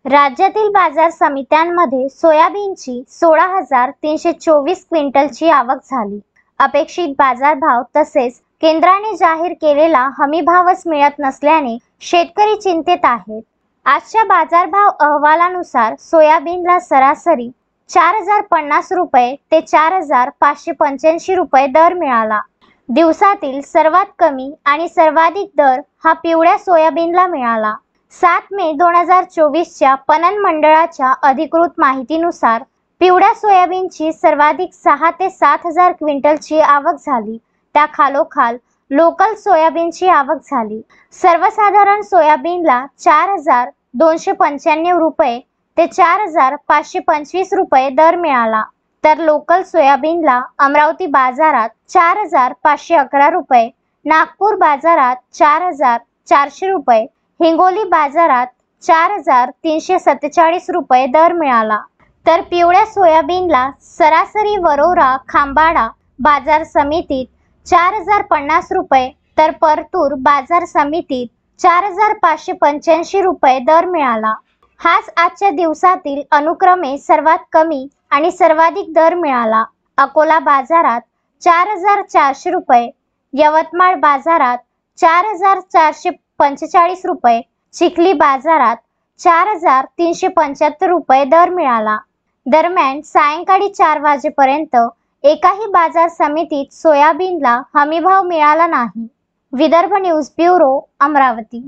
राज्यातील बाजार समित्यांमध्ये सोयाबीनची 16,324 क्विंटलची आवक झाली. अपेक्षित बाजारभाव तसेच केंद्राने जाहीर केलेला हमीभावच मिळत नसल्याने शेतकरी चिंतेत आहेत. आजच्या बाजारभाव अहवालानुसार सोयाबीनला सरासरी 4,050 रुपये ते 4,585 रुपये दर मिळाला. दिवसातील सर्वात कमी आणि सर्वाधिक दर हा पिवळ्या सोयाबीनला मिळाला. 7 मे 2024च्या पणन मंडळाच्या अधिकृत माहितीनुसार पिवळ्या सोयाबीनची सर्वाधिक 6 ते 7,000 क्विंटलची आवक झाली. त्याखालोखाल लोकल सोयाबीनची आवक झाली. सर्वसाधारण सोयाबीनला 4,295 रुपये ते 4,525 रुपये दर मिळाला, तर लोकल सोयाबीनला अमरावती बाजारात 4,511 रुपये, नागपूर बाजारात 4,400 रुपये, हिंगोली बाजारात 4,347 रुपये दर मिळाला. तर पिवळ्या सोयाबीनला सरासरी वरोरा खांबाडा बाजार समितीत 4,050 रुपये तर परतूर बाजार समितीत 4,585 रुपये दर मिळाला. हाच आजच्या दिवसातील अनुक्रमे सर्वात कमी आणि सर्वाधिक दर मिळाला. अकोला बाजारात 4,400 रुपये, यवतमाळ बाजारात 4,445 रुपये, चिखली बाजारात 4,375 रुपये दर मिळाला. दरम्यान सायंकाळी 4 वाजेपर्यंत एकाही बाजार समितीत सोयाबीनला हमीभाव मिळाला नाही. Vidarbha news bureau, Amravati.